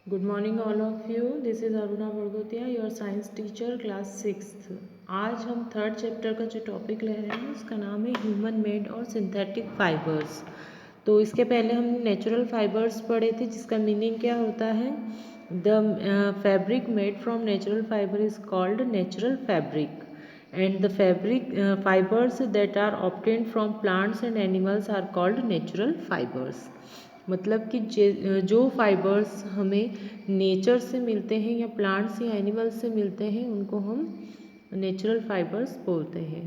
Good morning all of you. This is Aruna Bargotia, your science teacher class 6th। आज हम third chapter का जो topic ले रहे हैं उसका नाम है ह्यूमन मेड और सिंथेटिक फाइबर्स। तो इसके पहले हम नेचुरल फाइबर्स पढ़े थे, जिसका मीनिंग क्या होता है। The fabric made from natural fibre is called natural fabric and the fabric fibers that are obtained from plants and animals are called natural fibers। मतलब कि जो फाइबर्स हमें नेचर से मिलते हैं या प्लांट्स या एनिमल्स से मिलते हैं उनको हम नेचुरल फाइबर्स बोलते हैं।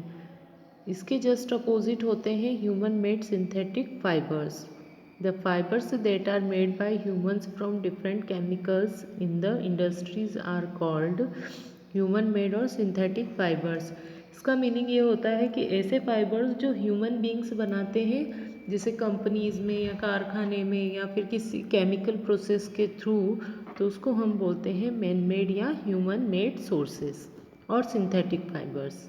इसके जस्ट अपोजिट होते हैं human made synthetic fibres. The fibres that are made by humans from different chemicals in the industries are called human made और सिंथेटिक फाइबर्स। इसका मीनिंग ये होता है कि ऐसे फाइबर्स जो ह्यूमन बींग्स बनाते हैं, जैसे कंपनीज में या कारखाने में या फिर किसी केमिकल प्रोसेस के थ्रू, तो उसको हम बोलते हैं मैन मेड या ह्यूमन मेड सोर्सेस और सिंथेटिक फाइबर्स,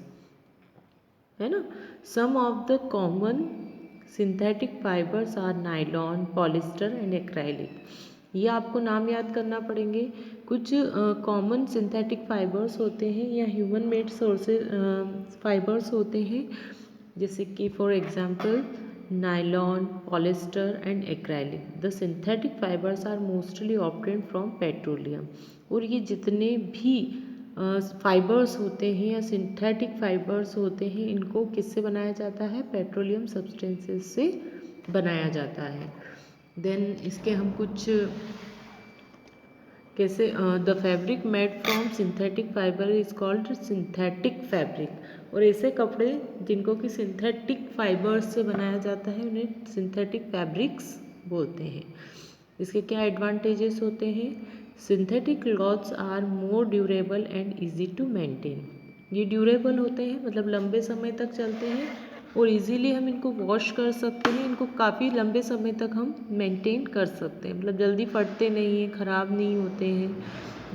है ना। Some of the common synthetic fibres are nylon, polyester and acrylic. ये आपको नाम याद करना पड़ेंगे। कुछ कॉमन सिंथेटिक फाइबर्स होते हैं या ह्यूमन मेड सोर्सेज फाइबर्स होते हैं, जैसे कि for example nylon, polyester and acrylic. The synthetic fibres are mostly obtained from petroleum. और ये जितने भी फाइबर्स होते हैं या सिंथेटिक फाइबर्स होते हैं, इनको किससे बनाया जाता है? पेट्रोलियम सब्सटेंसेस से बनाया जाता है। देन इसके हम कुछ कैसे the fabric made from synthetic fibre is called synthetic fabric. और ऐसे कपड़े जिनको कि सिंथेटिक फाइबर्स से बनाया जाता है उन्हें सिंथेटिक फैब्रिक्स बोलते हैं। इसके क्या एडवांटेजेस होते हैं? Synthetic clothes are more durable and easy to maintain. ये ड्यूरेबल होते हैं, मतलब लंबे समय तक चलते हैं और इजीली हम इनको वॉश कर सकते हैं। इनको काफ़ी लंबे समय तक हम मेंटेन कर सकते हैं, मतलब जल्दी फटते नहीं हैं, ख़राब नहीं होते हैं।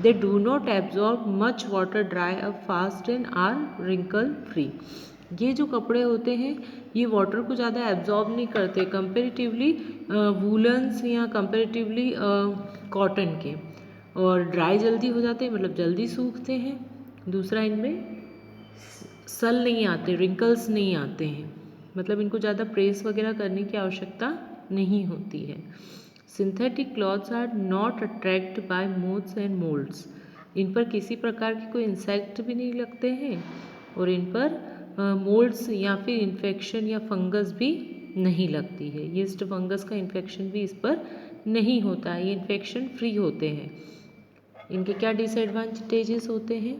They do not absorb much water, dry up fast and are wrinkle free. ये जो कपड़े होते हैं ये वाटर को ज़्यादा एब्जॉर्ब नहीं करते कंपेरेटिवली वूलन्स या कंपेरेटिवली कॉटन के, और ड्राई जल्दी हो जाते हैं, मतलब जल्दी सूखते हैं। दूसरा, इनमें सल नहीं आते, रिंकल्स नहीं आते हैं, मतलब इनको ज़्यादा प्रेस वगैरह करने की आवश्यकता नहीं होती है। Synthetic clothes are not attract by moths and moulds. इन पर किसी प्रकार के कोई इंसेक्ट भी नहीं लगते हैं और इन पर मोल्ड्स या फिर इन्फेक्शन या फंगस भी नहीं लगती है। यीस्ट फंगस का इन्फेक्शन भी इस पर नहीं होता है, ये इन्फेक्शन फ्री होते हैं। इनके क्या डिसएडवांटेजेस होते हैं?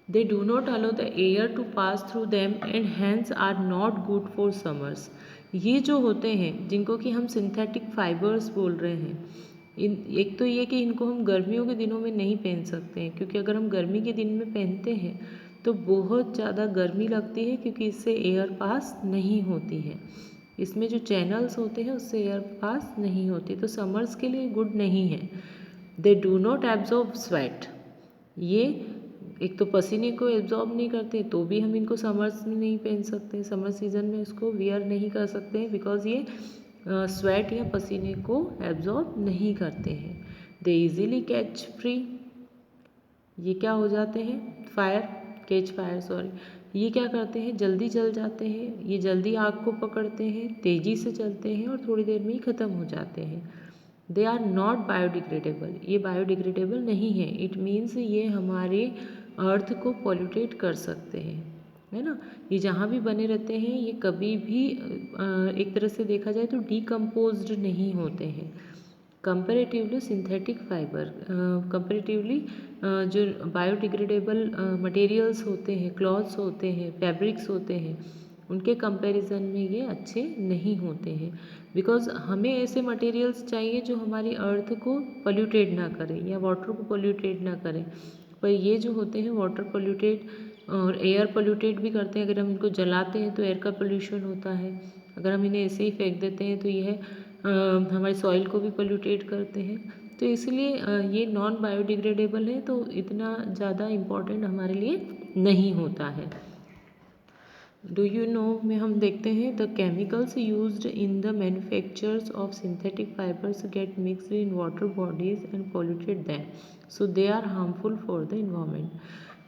They do not allow the air to pass through them and hence are not good for summers। ये जो होते हैं जिनको कि हम सिंथेटिक फाइबर्स बोल रहे हैं, इन एक तो ये कि इनको हम गर्मियों के दिनों में नहीं पहन सकते हैं, क्योंकि अगर हम गर्मी के दिन में पहनते हैं तो बहुत ज़्यादा गर्मी लगती है, क्योंकि इससे एयर पास नहीं होती है। इसमें जो चैनल्स होते हैं उससे एयर पास नहीं होती, तो समर्स के लिए गुड नहीं है। दे डू नॉट एब्जॉर्ब स्वेट। ये एक तो पसीने को एब्जॉर्ब नहीं करते, तो भी हम इनको समर्स में नहीं पहन सकते, समर सीजन में इसको वियर नहीं कर सकते हैं, बिकॉज ये स्वेट या पसीने को एब्जॉर्ब नहीं करते हैं। They easily catch free. ये क्या हो जाते हैं? Fire, catch fire sorry. ये क्या करते हैं? जल्दी जल जाते हैं, ये जल्दी आग को पकड़ते हैं, तेज़ी से चलते हैं और थोड़ी देर में ही ख़त्म हो जाते हैं। They are not biodegradable. ये बायोडिग्रेडेबल नहीं है। इट मीन्स ये हमारे अर्थ को पॉल्यूटेट कर सकते हैं, है ना। ये जहाँ भी बने रहते हैं ये कभी भी एक तरह से देखा जाए तो डिकम्पोज्ड नहीं होते हैं। कंपेरेटिवली सिंथेटिक फाइबर, कंपेरेटिवली जो बायोडिग्रेडेबल मटेरियल्स होते हैं, क्लॉथ्स होते हैं, फैब्रिक्स होते हैं, उनके कंपैरिजन में ये अच्छे नहीं होते हैं। बिकॉज हमें ऐसे मटेरियल्स चाहिए जो हमारी अर्थ को पोल्यूटेट ना करें या वाटर को पोल्यूटेट ना करें, पर ये जो होते हैं वाटर पोल्यूटेट और एयर पोल्यूटेट भी करते हैं। अगर हम इनको जलाते हैं तो एयर का पोल्यूशन होता है, अगर हम इन्हें ऐसे ही फेंक देते हैं तो यह हमारे सॉइल को भी पोल्यूटेट करते हैं। तो इसलिए ये नॉन बायोडिग्रेडेबल है, तो इतना ज़्यादा इम्पोर्टेंट हमारे लिए नहीं होता है। डू यू नो में हम देखते हैं the chemicals used in the manufactures of synthetic fibres get mixed in water bodies and polluted them, so they are harmful for the environment.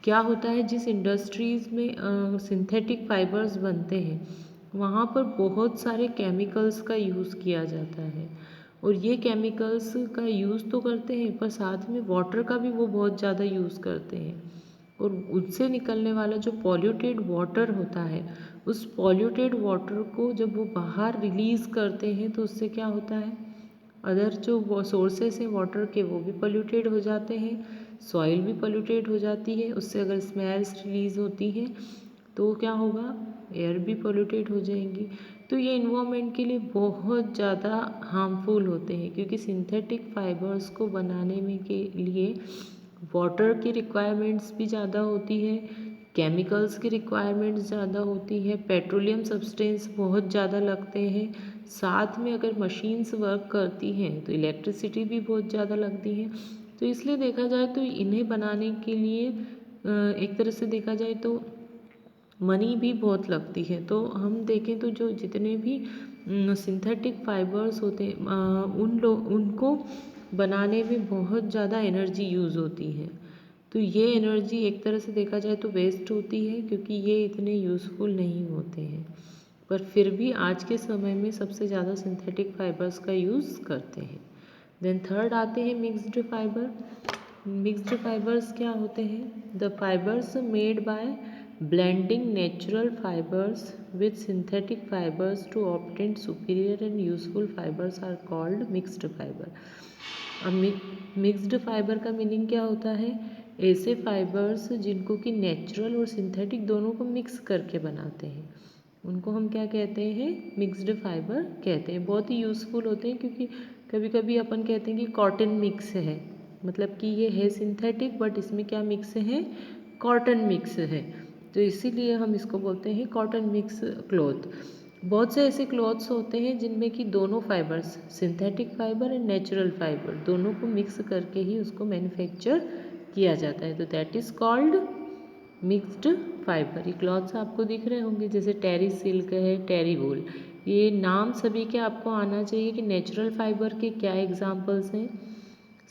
क्या होता है, जिस इंडस्ट्रीज़ में सिंथेटिक फाइबर्स बनते हैं वहाँ पर बहुत सारे केमिकल्स का यूज़ किया जाता है, और ये केमिकल्स का यूज़ तो करते हैं पर साथ में वाटर का भी वो बहुत ज़्यादा यूज़ करते हैं, और उससे निकलने वाला जो पॉल्यूटेड वाटर होता है, उस पॉल्यूटेड वाटर को जब वो बाहर रिलीज़ करते हैं तो उससे क्या होता है, अदर जो सोर्सेस हैं वाटर के वो भी पोल्यूटेड हो जाते हैं, सॉइल भी पोल्यूटेड हो जाती है, उससे अगर स्मेल्स रिलीज़ होती हैं तो क्या होगा, एयर भी पोल्यूटेड हो जाएंगी। तो ये इन्वायरमेंट के लिए बहुत ज़्यादा हार्मफुल होते हैं, क्योंकि सिंथेटिक फाइबर्स को बनाने में के लिए वाटर की रिक्वायरमेंट्स भी ज़्यादा होती है, केमिकल्स की रिक्वायरमेंट्स ज़्यादा होती है, पेट्रोलियम सब्सटेंस बहुत ज़्यादा लगते हैं, साथ में अगर मशीन्स वर्क करती हैं तो इलेक्ट्रिसिटी भी बहुत ज़्यादा लगती है। तो इसलिए देखा जाए तो इन्हें बनाने के लिए एक तरह से देखा जाए तो मनी भी बहुत लगती है। तो हम देखें तो जो जितने भी सिंथेटिक फाइबर्स होते हैं उनको बनाने में बहुत ज़्यादा एनर्जी यूज़ होती है। तो ये एनर्जी एक तरह से देखा जाए तो वेस्ट होती है, क्योंकि ये इतने यूज़फुल नहीं होते हैं, पर फिर भी आज के समय में सबसे ज़्यादा सिंथेटिक फाइबर्स का यूज़ करते हैं। देन थर्ड आते हैं मिक्स्ड फाइबर। मिक्स्ड फाइबर्स क्या होते हैं, the fibres made by blending natural fibers with synthetic fibers to obtain superior and useful fibers are called mixed fiber। अब मिक्स्ड फाइबर का मीनिंग क्या होता है, ऐसे फाइबर्स जिनको कि नेचुरल और सिंथेटिक दोनों को मिक्स करके बनाते हैं उनको हम क्या कहते हैं, मिक्स्ड फाइबर कहते हैं। बहुत ही यूज़फुल होते हैं, क्योंकि कभी कभी अपन कहते हैं कि कॉटन मिक्स है, मतलब कि ये है सिंथेटिक बट इसमें क्या मिक्स है, कॉटन मिक्स है, तो इसीलिए हम इसको बोलते हैं कॉटन मिक्स क्लॉथ। बहुत से ऐसे क्लॉथ्स होते हैं जिनमें कि दोनों fibres, synthetic fibre and natural fibre, दोनों को मिक्स करके ही उसको मैन्युफैक्चर किया जाता है, तो that is called mixed fibre. ये क्लॉथ्स आपको दिख रहे होंगे, जैसे टेरी सिल्क है, टेरी वूल, ये नाम सभी के आपको आना चाहिए कि नेचुरल फाइबर के क्या एग्जाम्पल्स हैं,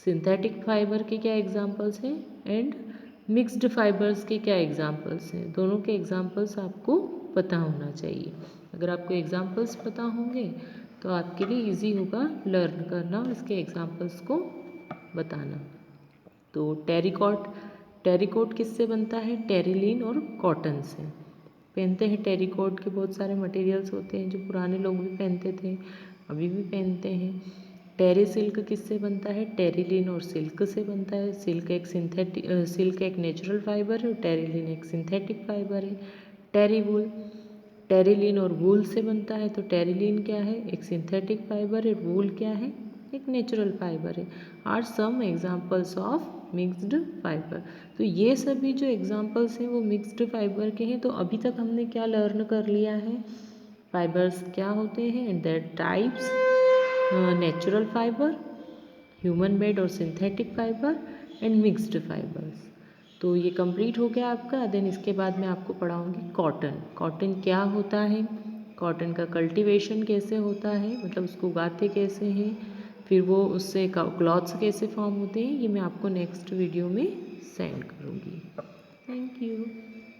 सिंथेटिक फाइबर के क्या एग्जाम्पल्स हैं, एंड मिक्स्ड फाइबर्स के क्या एग्जाम्पल्स हैं। दोनों के एग्जाम्पल्स आपको पता होना चाहिए। अगर आपको एग्जाम्पल्स पता होंगे तो आपके लिए इजी होगा लर्न करना और इसके एग्जाम्पल्स को बताना। तो टेरिकोट किससे बनता है, टेरिलीन और कॉटन से पहनते हैं। टेरिकोट के बहुत सारे मटेरियल्स होते हैं जो पुराने लोग भी पहनते थे, अभी भी पहनते हैं। टेरी सिल्क किससे बनता है, टेरिलीन और सिल्क से बनता है। सिल्क एक नेचुरल फाइबर है और टेरिलीन एक सिंथेटिक फाइबर है। टेरी वूल टेरिलीन और वूल से बनता है, तो टेरिलीन क्या है, एक सिंथेटिक फाइबर है, वूल क्या है, एक नेचुरल फाइबर है। Are some examples of mixed fibre. तो ये सभी जो एग्जाम्पल्स हैं वो मिक्स्ड फाइबर के हैं। तो अभी तक हमने क्या लर्न कर लिया है, फाइबर्स क्या होते हैं and their types, natural fibre, human made और synthetic fibre and mixed fibres. तो ये कंप्लीट हो गया आपका। देन इसके बाद मैं आपको पढ़ाऊँगी कॉटन क्या होता है, कॉटन का कल्टीवेशन कैसे होता है, मतलब उसको उगाते कैसे हैं, फिर वो उससे क्लॉथ्स कैसे फॉर्म होते हैं, ये मैं आपको नेक्स्ट वीडियो में सेंड करूँगी। Thank you.